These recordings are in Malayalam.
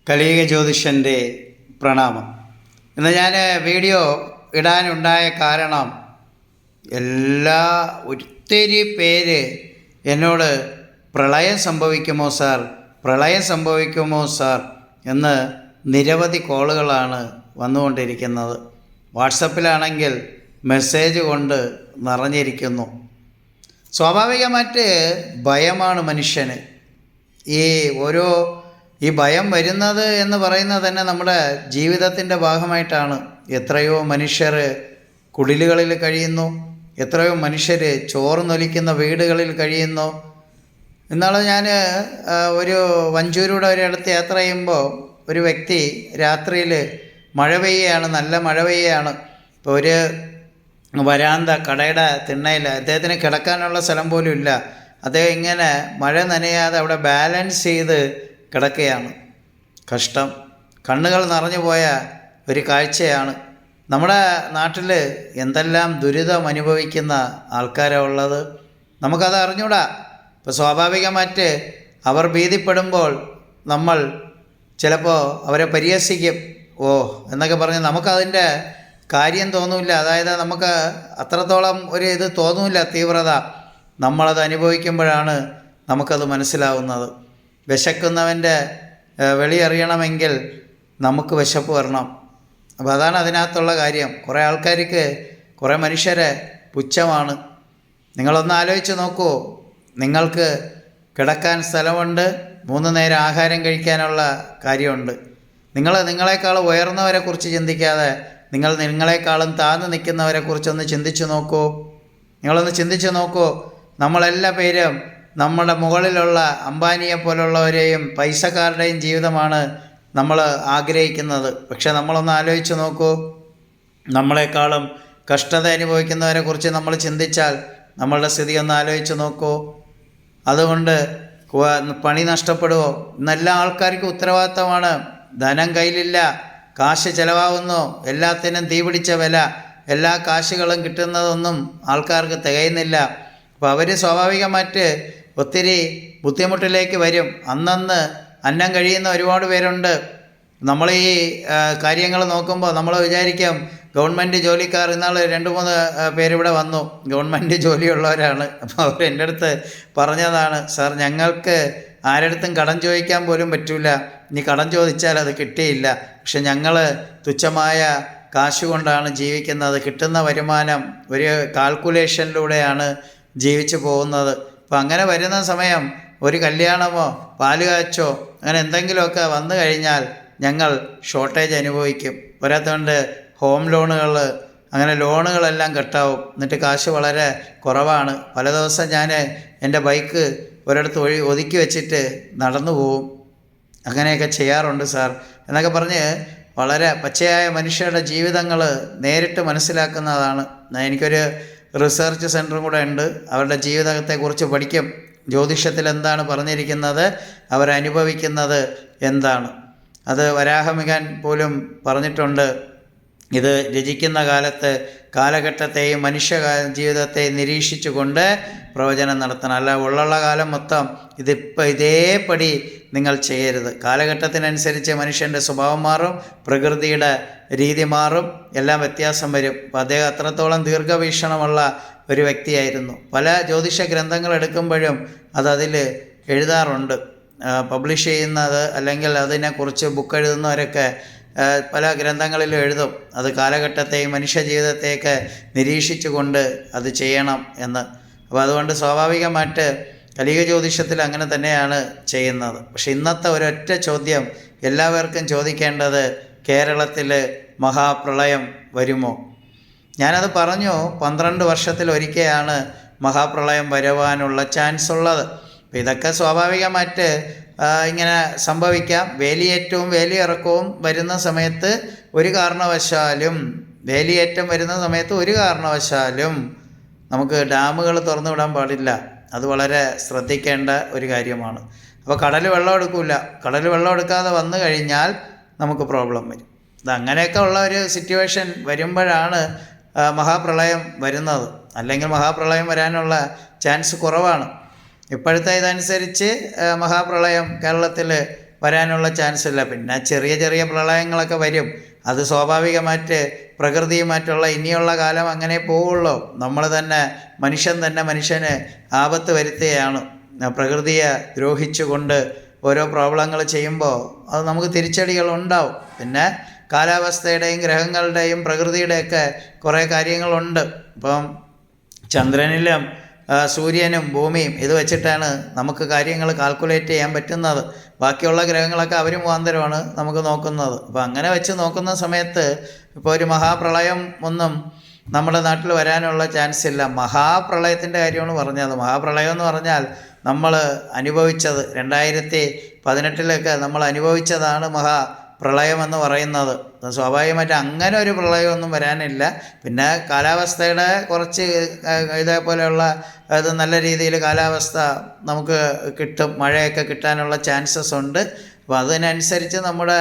കലിയുഗ ജ്യോതിഷൻ്റെ പ്രണാമം. ഇന്ന് ഞാൻ വീഡിയോ ഇടാനുണ്ടായ കാരണം ഒത്തിരി പേര് എന്നോട് പ്രളയം സംഭവിക്കുമോ സാർ, പ്രളയം സംഭവിക്കുമോ സാർ എന്ന് നിരവധി കോളുകളാണ് വന്നുകൊണ്ടിരിക്കുന്നത്. വാട്സപ്പിലാണെങ്കിൽ മെസ്സേജ് കൊണ്ട് നിറഞ്ഞിരിക്കുന്നു. സ്വാഭാവികമായിട്ട് ഭയമാണ് മനുഷ്യന്. ഈ ഭയം വരുന്നത് എന്ന് പറയുന്നത് തന്നെ നമ്മുടെ ജീവിതത്തിൻ്റെ ഭാഗമായിട്ടാണ്. എത്രയോ മനുഷ്യർ കുടിലുകളിൽ കഴിയുന്നു, എത്രയോ മനുഷ്യർ ചോർന്നൊലിക്കുന്ന വീടുകളിൽ കഴിയുന്നു. ഇന്നാൾ ഞാൻ ഒരു വഞ്ചൂരിയുടെ ഒരിടത്ത് യാത്ര ചെയ്യുമ്പോൾ ഒരു വ്യക്തി രാത്രിയിൽ മഴ പെയ്യുകയാണ്, നല്ല മഴ പെയ്യുകയാണ്. ഇപ്പോൾ ഒരു വരാന്ത കടയുടെ തിണ്ണയിൽ അദ്ദേഹത്തിന് കിടക്കാനുള്ള സ്ഥലം പോലും ഇല്ല. അദ്ദേഹം ഇങ്ങനെ മഴ നനയാതെ അവിടെ ബാലൻസ് ചെയ്ത് കിടക്കുകയാണ്. കഷ്ടം, കണ്ണുകൾ നിറഞ്ഞു പോയ ഒരു കാഴ്ചയാണ്. നമ്മുടെ നാട്ടിൽ എന്തെല്ലാം ദുരിതം അനുഭവിക്കുന്ന ആൾക്കാരാണ് ഉള്ളത്, നമുക്കത് അറിഞ്ഞൂടാ. ഇപ്പോൾ സ്വാഭാവികമായിട്ട് അവർ ഭീതിപ്പെടുമ്പോൾ നമ്മൾ ചിലപ്പോൾ അവരെ പരിഹസിക്കും, എന്നൊക്കെ പറഞ്ഞ് നമുക്കതിൻ്റെ കാര്യം തോന്നില്ല. അതായത് നമുക്ക് അത്രത്തോളം ഒരു ഇത് തോന്നില്ല, തീവ്രത. നമ്മളത് അനുഭവിക്കുമ്പോഴാണ് നമുക്കത് മനസ്സിലാവുന്നത്. വിശക്കുന്നവൻ്റെ വെളി അറിയണമെങ്കിൽ നമുക്ക് വിശപ്പ് വരണം. അപ്പോൾ അതാണ് അതിനകത്തുള്ള കാര്യം. കുറേ ആൾക്കാർക്ക്, കുറേ മനുഷ്യരെ പുച്ഛമാണ്. നിങ്ങളൊന്ന് ആലോചിച്ച് നോക്കൂ. നിങ്ങൾക്ക് കിടക്കാൻ സ്ഥലമുണ്ട്, 3 നേരം ആഹാരം കഴിക്കാനുള്ള കാര്യമുണ്ട്. നിങ്ങളെക്കാൾ ഉയർന്നവരെക്കുറിച്ച് ചിന്തിക്കാതെ നിങ്ങളെക്കാളും താഴ്ന്നു നിൽക്കുന്നവരെക്കുറിച്ചൊന്ന് ചിന്തിച്ച് നോക്കൂ. നിങ്ങളൊന്ന് ചിന്തിച്ച് നോക്കൂ. നമ്മളെല്ലാ പേരും നമ്മുടെ മുകളിലുള്ള അംബാനിയെ പോലുള്ളവരെയും പൈസക്കാരുടെയും ജീവിതമാണ് നമ്മൾ ആഗ്രഹിക്കുന്നത്. പക്ഷെ നമ്മളൊന്ന് ആലോചിച്ച് നോക്കൂ. നമ്മളെക്കാളും കഷ്ടത അനുഭവിക്കുന്നവരെക്കുറിച്ച് നമ്മൾ ചിന്തിച്ചാൽ നമ്മളുടെ സ്ഥിതി ഒന്ന് ആലോചിച്ച് നോക്കൂ. അതുകൊണ്ട് പണി നഷ്ടപ്പെടുമോ? ഇന്നെല്ലാ ആൾക്കാർക്കും ഉത്തരവാദിത്തമാണ്. ധനം കയ്യിലില്ല, കാശ് ചിലവാകുന്നു, എല്ലാത്തിനും തീപിടിച്ച വില, എല്ലാ കാശുകളും കിട്ടുന്നതൊന്നും ആൾക്കാർക്ക് തികയുന്നില്ല. അപ്പോൾ അവർ സ്വാഭാവികമായിട്ട് ഒത്തിരി ബുദ്ധിമുട്ടിലേക്ക് വരും. അന്നന്ന് അന്നം കഴിയുന്ന ഒരുപാട് പേരുണ്ട്. നമ്മൾ ഈ കാര്യങ്ങൾ നോക്കുമ്പോൾ നമ്മൾ വിചാരിക്കും ഗവൺമെൻറ് ജോലിക്കാർ. ഇന്നാൾ 2-3 പേരിവിടെ വന്നു, ഗവൺമെൻറ് ജോലിയുള്ളവരാണ്. അപ്പോൾ അവർ എൻ്റെ അടുത്ത് പറഞ്ഞതാണ്, സാർ ഞങ്ങൾക്ക് ആരടുത്തും കടം ചോദിക്കാൻ പോലും പറ്റില്ല, ഇനി കടം ചോദിച്ചാൽ അത് കിട്ടിയില്ല. പക്ഷെ ഞങ്ങൾ തുച്ഛമായ കാശ് കൊണ്ടാണ് ജീവിക്കുന്നത്. കിട്ടുന്ന വരുമാനം ഒരു കാൽക്കുലേഷനിലൂടെയാണ് ജീവിച്ചു പോകുന്നത്. അപ്പോൾ അങ്ങനെ വരുന്ന സമയം ഒരു കല്യാണമോ പാല് കാച്ചോ അങ്ങനെ എന്തെങ്കിലുമൊക്കെ വന്നു കഴിഞ്ഞാൽ ഞങ്ങൾ ഷോർട്ടേജ് അനുഭവിക്കും. പോരാത്തതുകൊണ്ട് ഹോം ലോണുകൾ, അങ്ങനെ ലോണുകളെല്ലാം കട്ടാവും. എന്നിട്ട് കാശ് വളരെ കുറവാണ്. പല ദിവസം ഞാൻ എൻ്റെ ബൈക്ക് ഒരിടത്ത് ഒതുക്കി വെച്ചിട്ട് നടന്നു പോവും. അങ്ങനെയൊക്കെ ചെയ്യാറുണ്ട് സാർ എന്നൊക്കെ പറഞ്ഞ് വളരെ പച്ചയായ മനുഷ്യരുടെ ജീവിതങ്ങൾ നേരിട്ട് മനസ്സിലാക്കുന്നതാണ്. എനിക്കൊരു റിസർച്ച് സെൻറ്ററും കൂടെ ഉണ്ട്. അവരുടെ ജീവിതത്തെക്കുറിച്ച് പഠിക്കും. ജ്യോതിഷത്തിൽ എന്താണ് പറഞ്ഞിരിക്കുന്നത്, അവരനുഭവിക്കുന്നത് എന്താണ്. അത് വരാഹമികൻ പോലും പറഞ്ഞിട്ടുണ്ട്. ഇത് രചിക്കുന്ന കാലഘട്ടത്തെയും മനുഷ്യ ജീവിതത്തെയും നിരീക്ഷിച്ചുകൊണ്ട് പ്രവചനം നടത്തണം. അല്ല ഉള്ള കാലം മൊത്തം ഇതേപടി നിങ്ങൾ ചെയ്യരുത്. കാലഘട്ടത്തിനനുസരിച്ച് മനുഷ്യൻ്റെ സ്വഭാവം മാറും, പ്രകൃതിയുടെ രീതി മാറും, എല്ലാം വ്യത്യാസം വരും. അപ്പോൾ അദ്ദേഹം അത്രത്തോളം ദീർഘവീക്ഷണമുള്ള ഒരു വ്യക്തിയായിരുന്നു. പല ജ്യോതിഷ ഗ്രന്ഥങ്ങൾ എടുക്കുമ്പോഴും അതിൽ എഴുതാറുണ്ട്. പബ്ലിഷ് ചെയ്യുന്നത് അല്ലെങ്കിൽ അതിനെക്കുറിച്ച് ബുക്ക് എഴുതുന്നവരൊക്കെ പല ഗ്രന്ഥങ്ങളിലും എഴുതും. അത് കാലഘട്ടത്തെയും മനുഷ്യ ജീവിതത്തെയൊക്കെ നിരീക്ഷിച്ചുകൊണ്ട് അത് ചെയ്യണം എന്ന്. അപ്പോൾ അതുകൊണ്ട് സ്വാഭാവികമായിട്ട് കലിയുഗ ജ്യോതിഷത്തിൽ അങ്ങനെ തന്നെയാണ് ചെയ്യുന്നത്. പക്ഷെ ഇന്നത്തെ ഒരൊറ്റ ചോദ്യം എല്ലാവർക്കും ചോദിക്കേണ്ടത്, കേരളത്തിൽ മഹാപ്രളയം വരുമോ? ഞാനത് പറഞ്ഞു, 12 വർഷത്തിലൊരിക്കലാണ് മഹാപ്രളയം വരുവാനുള്ള ചാൻസ് ഉള്ളത്. അപ്പോൾ ഇതൊക്കെ സ്വാഭാവികമായിട്ട് ഇങ്ങനെ സംഭവിക്കാം. വേലിയേറ്റവും വേലിയിറക്കവും വരുന്ന സമയത്ത് ഒരു കാരണവശാലും നമുക്ക് ഡാമുകൾ തുറന്നു വിടാൻ പാടില്ല. അത് വളരെ ശ്രദ്ധിക്കേണ്ട ഒരു കാര്യമാണ്. അപ്പോൾ കടൽ വെള്ളം എടുക്കില്ല. കടൽ വെള്ളം എടുക്കാതെ വന്നു കഴിഞ്ഞാൽ നമുക്ക് പ്രോബ്ലം വരും. അങ്ങനെയൊക്കെ ഉള്ള ഒരു സിറ്റുവേഷൻ വരുമ്പോഴാണ് മഹാപ്രളയം വരുന്നത്. അല്ലെങ്കിൽ മഹാപ്രളയം വരാനുള്ള ചാൻസ് കുറവാണ്. ഇപ്പോഴത്തെ ഇതനുസരിച്ച് മഹാപ്രളയം കേരളത്തിൽ വരാനുള്ള ചാൻസ് ഇല്ല. പിന്നെ ചെറിയ ചെറിയ പ്രളയങ്ങളൊക്കെ വരും. അത് സ്വാഭാവികമായിട്ട് പ്രകൃതിയുമായിട്ടുള്ള ഇനിയുള്ള കാലം അങ്ങനെ പോവുള്ളൂ. നമ്മൾ തന്നെ മനുഷ്യൻ തന്നെ മനുഷ്യന് ആപത്ത് വരുത്തുകയാണ്. പ്രകൃതിയെ ദ്രോഹിച്ചുകൊണ്ട് ഓരോ പ്രോബ്ലങ്ങൾ ചെയ്യുമ്പോൾ അത് നമുക്ക് തിരിച്ചടികളുണ്ടാവും. പിന്നെ കാലാവസ്ഥയുടെയും ഗ്രഹങ്ങളുടെയും പ്രകൃതിയുടെയൊക്കെ കുറേ കാര്യങ്ങളുണ്ട്. ഇപ്പം ചന്ദ്രനിലും സൂര്യനും ഭൂമിയും ഇത് വെച്ചിട്ടാണ് നമുക്ക് കാര്യങ്ങൾ കാൽക്കുലേറ്റ് ചെയ്യാൻ പറ്റുന്നത്. ബാക്കിയുള്ള ഗ്രഹങ്ങളൊക്കെ അവർ മുഖാന്തരമാണ് നമുക്ക് നോക്കുന്നത്. അപ്പോൾ അങ്ങനെ വെച്ച് നോക്കുന്ന സമയത്ത് ഇപ്പോൾ ഒരു മഹാപ്രളയം ഒന്നും നമ്മുടെ നാട്ടിൽ വരാനുള്ള ചാൻസ് ഇല്ല. മഹാപ്രളയത്തിൻ്റെ കാര്യമാണ് പറഞ്ഞത്. മഹാപ്രളയം എന്ന് പറഞ്ഞാൽ നമ്മൾ അനുഭവിച്ചത് 2018 നമ്മൾ അനുഭവിച്ചതാണ് പ്രളയമെന്ന് പറയുന്നത്. സ്വാഭാവികമായിട്ട് അങ്ങനെ ഒരു പ്രളയമൊന്നും വരാനില്ല. പിന്നെ കാലാവസ്ഥയുടെ കുറച്ച് ഇതേപോലെയുള്ള ഇത് നല്ല രീതിയിൽ കാലാവസ്ഥ നമുക്ക് കിട്ടും, മഴയൊക്കെ കിട്ടാനുള്ള ചാൻസസ് ഉണ്ട്. അപ്പോൾ അതിനനുസരിച്ച് നമ്മുടെ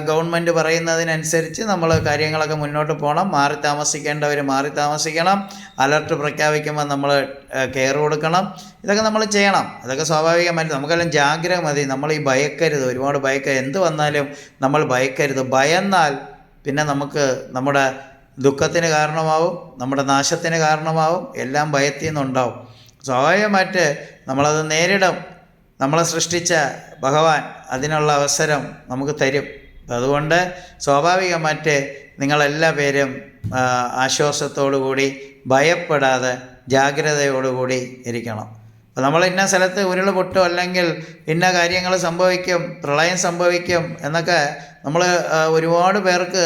ഗവൺമെൻറ് പറയുന്നതിനനുസരിച്ച് നമ്മൾ കാര്യങ്ങളൊക്കെ മുന്നോട്ട് പോകണം. മാറി താമസിക്കേണ്ടവർ മാറി താമസിക്കണം. അലർട്ട് പ്രഖ്യാപിക്കുമ്പോൾ നമ്മൾ കെയർ കൊടുക്കണം. ഇതൊക്കെ നമ്മൾ ചെയ്യണം. ഇതൊക്കെ സ്വാഭാവികമായിട്ട് നമുക്കെല്ലാം ജാഗ്രത മതി. നമ്മൾ ഈ ഭയക്കരുത്, ഒരുപാട് ഭയക്കരുത്. എന്ത് വന്നാലും നമ്മൾ ഭയക്കരുത്. ഭയന്നാൽ പിന്നെ നമുക്ക് നമ്മുടെ ദുഃഖത്തിന് കാരണമാവും, നമ്മുടെ നാശത്തിന് കാരണമാവും. എല്ലാം ഭയത്തിൽ നിന്നുണ്ടാവും. സ്വാഭാവികമായിട്ട് നമ്മളത് നേരിടും. നമ്മളെ സൃഷ്ടിച്ച ഭഗവാൻ അതിനുള്ള അവസരം നമുക്ക് തരും. അതുകൊണ്ട് സ്വാഭാവികമായിട്ട് നിങ്ങളെല്ലാ പേരും ആശ്വാസത്തോടു കൂടി ഭയപ്പെടാതെ ജാഗ്രതയോടുകൂടി ഇരിക്കണം. അപ്പോൾ നമ്മൾ ഇന്ന സ്ഥലത്ത് ഉരുൾ പൊട്ടും, അല്ലെങ്കിൽ ഇന്ന കാര്യങ്ങൾ സംഭവിക്കും, പ്രളയം സംഭവിക്കും എന്നൊക്കെ നമ്മൾ ഒരുപാട് പേർക്ക്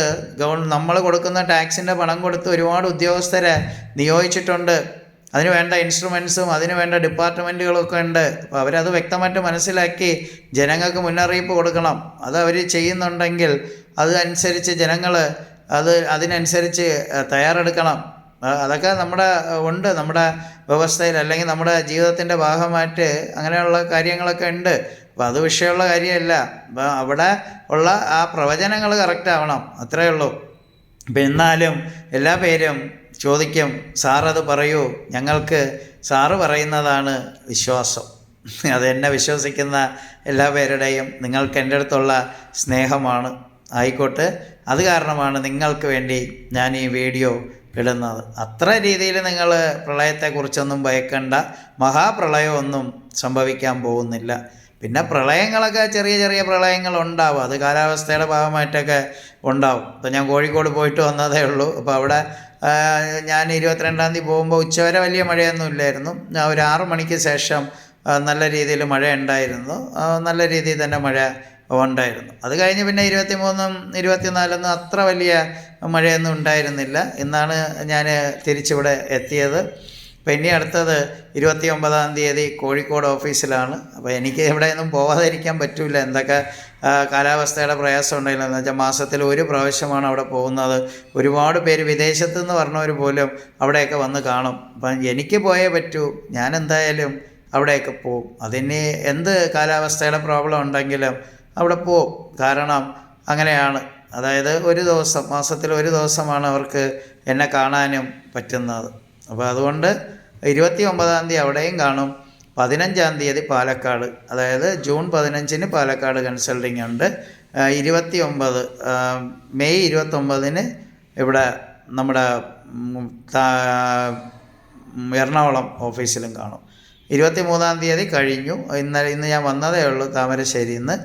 നമ്മൾ കൊടുക്കുന്ന ടാക്സിൻ്റെ പണം കൊടുത്ത് ഒരുപാട് ഉദ്യോഗസ്ഥരെ നിയോഗിച്ചിട്ടുണ്ട്. അതിന് വേണ്ട ഇൻസ്ട്രുമെൻസും അതിന് വേണ്ട ഡിപ്പാർട്ട്മെൻറ്റുകളൊക്കെ ഉണ്ട്. അപ്പോൾ അവരത് വ്യക്തമായിട്ട് മനസ്സിലാക്കി ജനങ്ങൾക്ക് മുന്നറിയിപ്പ് കൊടുക്കണം. അത് അവർ ചെയ്യുന്നുണ്ടെങ്കിൽ അതനുസരിച്ച് ജനങ്ങൾ അതിനനുസരിച്ച് തയ്യാറെടുക്കണം. അതൊക്കെ നമ്മുടെ വ്യവസ്ഥയിൽ, അല്ലെങ്കിൽ നമ്മുടെ ജീവിതത്തിൻ്റെ ഭാഗമായിട്ട് അങ്ങനെയുള്ള കാര്യങ്ങളൊക്കെ ഉണ്ട്. അപ്പോൾ അത് വിഷയമുള്ള കാര്യമല്ല. അപ്പോൾ അവിടെ ഉള്ള ആ പ്രവചനങ്ങൾ കറക്റ്റ് ആവണം, അത്രയേ ഉള്ളൂ. അപ്പം എന്നാലും എല്ലാ പേരും ചോദിക്കും, സാറത് പറയൂ. ഞങ്ങൾക്ക് സാറ് പറയുന്നതാണ് വിശ്വാസം. അതെന്നെ വിശ്വസിക്കുന്ന എല്ലാ പേരുടെയും നിങ്ങൾക്ക് എൻ്റെ അടുത്തുള്ള സ്നേഹമാണ്. ആയിക്കോട്ടെ, അത് കാരണമാണ് നിങ്ങൾക്ക് വേണ്ടി ഞാൻ ഈ വീഡിയോ ഇടുന്നത്. അത്ര രീതിയിൽ നിങ്ങൾ പ്രളയത്തെക്കുറിച്ചൊന്നും ഭയക്കണ്ട. മഹാപ്രളയമൊന്നും സംഭവിക്കാൻ പോകുന്നില്ല. പിന്നെ പ്രളയങ്ങളൊക്കെ ചെറിയ ചെറിയ പ്രളയങ്ങളുണ്ടാവും. അത് കാലാവസ്ഥയുടെ ഭാഗമായിട്ടൊക്കെ ഉണ്ടാവും. ഇപ്പോൾ ഞാൻ കോഴിക്കോട് പോയിട്ട് വന്നതേ ഉള്ളൂ. അപ്പോൾ അവിടെ ഞാൻ 22-ാം തീയതി പോകുമ്പോൾ ഉച്ചവരെ വലിയ മഴയൊന്നും ഇല്ലായിരുന്നു. ഒരു 6 മണിക്ക് ശേഷം നല്ല രീതിയിൽ മഴ ഉണ്ടായിരുന്നു. നല്ല രീതിയിൽ തന്നെ മഴ ഉണ്ടായിരുന്നു. അത് കഴിഞ്ഞ് പിന്നെ 23-ും 24-നും അത്ര വലിയ മഴയൊന്നും ഉണ്ടായിരുന്നില്ല. ഇന്നാണ് ഞാൻ തിരിച്ചിവിടെ എത്തിയത്. അപ്പോൾ ഇനി അടുത്തത് 29-ാം തീയതി കോഴിക്കോട് ഓഫീസിലാണ്. അപ്പോൾ എനിക്ക് എവിടെയൊന്നും പോകാതിരിക്കാൻ പറ്റില്ല. എന്തൊക്കെ കാലാവസ്ഥയുടെ പ്രയാസം ഉണ്ടെങ്കിലും, എന്ന് വെച്ചാൽ മാസത്തിൽ ഒരു പ്രാവശ്യമാണ് അവിടെ പോകുന്നത്. ഒരുപാട് പേര് വിദേശത്തു നിന്ന് പറഞ്ഞവർ പോലും അവിടെയൊക്കെ വന്ന് കാണും. അപ്പം എനിക്ക് പോയേ പറ്റൂ. ഞാൻ എന്തായാലും അവിടെയൊക്കെ പോവും. അതിന് എന്ത് കാലാവസ്ഥയുടെ പ്രോബ്ലം ഉണ്ടെങ്കിലും അവിടെ പോവും. കാരണം അങ്ങനെയാണ്. അതായത് ഒരു ദിവസം, മാസത്തിൽ ഒരു ദിവസമാണ് അവർക്ക് എന്നെ കാണാനും പറ്റുന്നത്. അപ്പോൾ അതുകൊണ്ട് 29-ാം തീയതി അവിടെയും കാണും. 15-ാം തീയതി പാലക്കാട്, അതായത് ജൂൺ 15-ന് പാലക്കാട് കൺസൾട്ടിങ് ഉണ്ട്. 29 മെയ് 29-ന് ഇവിടെ നമ്മുടെ എറണാകുളം ഓഫീസിലും കാണും. 23-ാം തീയതി കഴിഞ്ഞു. ഇന്ന് ഞാൻ വന്നതേ ഉള്ളൂ താമരശ്ശേരിയിൽ നിന്ന്.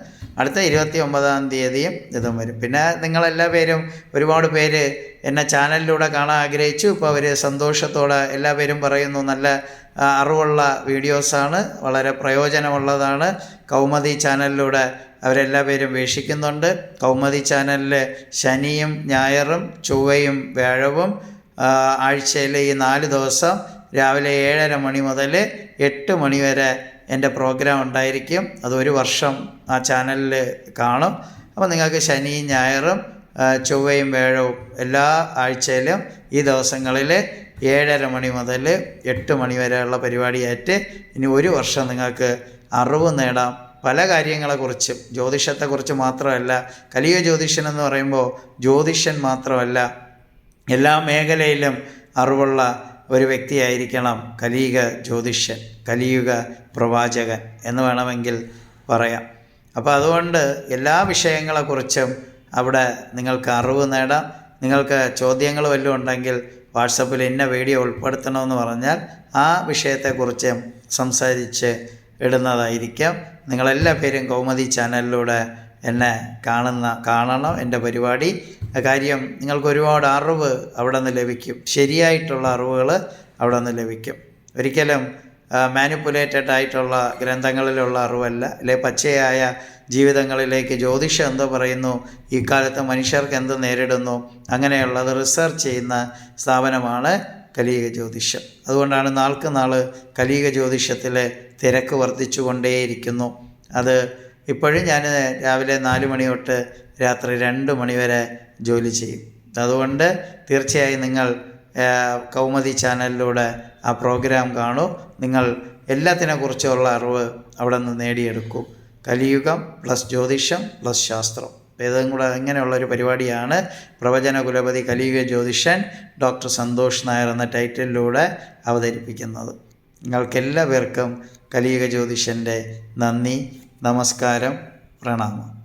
അടുത്ത 29-ാം തീയതിയും ഇതും വരും. പിന്നെ നിങ്ങളെല്ലാ പേരും, ഒരുപാട് പേര് എന്നെ ചാനലിലൂടെ കാണാൻ ആഗ്രഹിച്ചു. ഇപ്പോൾ അവർ സന്തോഷത്തോടെ എല്ലാ പേരും പറയുന്നു നല്ല അറിവുള്ള വീഡിയോസാണ്, വളരെ പ്രയോജനമുള്ളതാണ്. കൗമുദി ചാനലിലൂടെ അവരെല്ലാ പേരും വീക്ഷിക്കുന്നുണ്ട്. കൗമുദി ചാനലിൽ ശനിയും ഞായറും ചൊവ്വയും വ്യാഴവും ആഴ്ചയിൽ ഈ 4 ദിവസം രാവിലെ 7:30 മണി മുതൽ 8 മണി വരെ എൻ്റെ പ്രോഗ്രാം ഉണ്ടായിരിക്കും. അത് 1 വർഷം ആ ചാനലിൽ കാണും. അപ്പോൾ നിങ്ങൾക്ക് ശനിയും ഞായറും ചൊവ്വയും വ്യാഴവും എല്ലാ ആഴ്ചയിലും ഈ ദിവസങ്ങളിൽ 7:30 മണി മുതൽ 8 മണി വരെയുള്ള പരിപാടിയായിട്ട് ഇനി 1 വർഷം നിങ്ങൾക്ക് അറിവ് നേടാം. പല കാര്യങ്ങളെക്കുറിച്ചും, ജ്യോതിഷത്തെക്കുറിച്ച് മാത്രമല്ല. കലിയുഗ ജ്യോതിഷൻ എന്ന് പറയുമ്പോൾ ജ്യോതിഷൻ മാത്രമല്ല, എല്ലാ മേഖലയിലും അറിവുള്ള ഒരു വ്യക്തിയായിരിക്കണം കലിയുഗ ജ്യോതിഷൻ, കലിയുഗ പ്രവാചകൻ എന്ന് വേണമെങ്കിൽ പറയാം. അപ്പോൾ അതുകൊണ്ട് എല്ലാ വിഷയങ്ങളെക്കുറിച്ചും അവിടെ നിങ്ങൾക്ക് അറിവ് നേടാം. നിങ്ങൾക്ക് ചോദ്യങ്ങൾ വല്ലതും ഉണ്ടെങ്കിൽ വാട്സപ്പിൽ ഇന്ന വീഡിയോ ഉൾപ്പെടുത്തണമെന്ന് പറഞ്ഞാൽ ആ വിഷയത്തെക്കുറിച്ച് സംസാരിച്ച് ഇടുന്നതായിരിക്കും. നിങ്ങളെല്ലാ പേരും കൗമുദി ചാനലിലൂടെ എന്നെ കാണണം. എൻ്റെ പരിപാടി കാര്യം നിങ്ങൾക്ക് ഒരുപാട് അറിവ് അവിടെ നിന്ന് ലഭിക്കും. ശരിയായിട്ടുള്ള അറിവുകൾ അവിടെ നിന്ന് ലഭിക്കും. ഒരിക്കലും മാനിപ്പുലേറ്റഡ് ആയിട്ടുള്ള ഗ്രന്ഥങ്ങളിലുള്ള അറിവല്ല, അല്ലെ പച്ചയായ ജീവിതങ്ങളിലേക്ക് ജ്യോതിഷം എന്ത് പറയുന്നു, ഈ കാലത്ത് മനുഷ്യർക്ക് എന്ത് നേരിടുന്നു, അങ്ങനെയുള്ളത് റിസർച്ച് ചെയ്യുന്ന സ്ഥാപനമാണ് കലിയുഗ ജ്യോതിഷം. അതുകൊണ്ടാണ് നാൾക്ക് നാൾ കലിയുഗ ജ്യോതിഷത്തിലെ തിരക്ക് വർദ്ധിച്ചു കൊണ്ടേയിരിക്കുന്നു. അത് ഇപ്പോഴും ഞാൻ രാവിലെ 4 മണി തൊട്ട് രാത്രി 2 മണി വരെ ജോലി ചെയ്യും. അതുകൊണ്ട് തീർച്ചയായും നിങ്ങൾ കൗമുദി ചാനലിലൂടെ ആ പ്രോഗ്രാം കാണൂ. നിങ്ങൾ എല്ലാത്തിനെക്കുറിച്ചുള്ള അറിവ് അവിടെ നിന്ന് നേടിയെടുക്കൂ. കലിയുഗം പ്ലസ് ജ്യോതിഷം പ്ലസ് ശാസ്ത്രം, ഇതും കൂടെ ഇങ്ങനെയുള്ളൊരു പരിപാടിയാണ് പ്രവചന കുലപതി കലിയുഗ ജ്യോതിഷൻ ഡോക്ടർ സന്തോഷ് നായർ എന്ന ടൈറ്റിലിലൂടെ അവതരിപ്പിക്കുന്നത്. നിങ്ങൾക്കെല്ലാവർക്കും കലിയുഗ ജ്യോതിഷൻ്റെ നന്ദി, നമസ്കാരം, പ്രണാമം.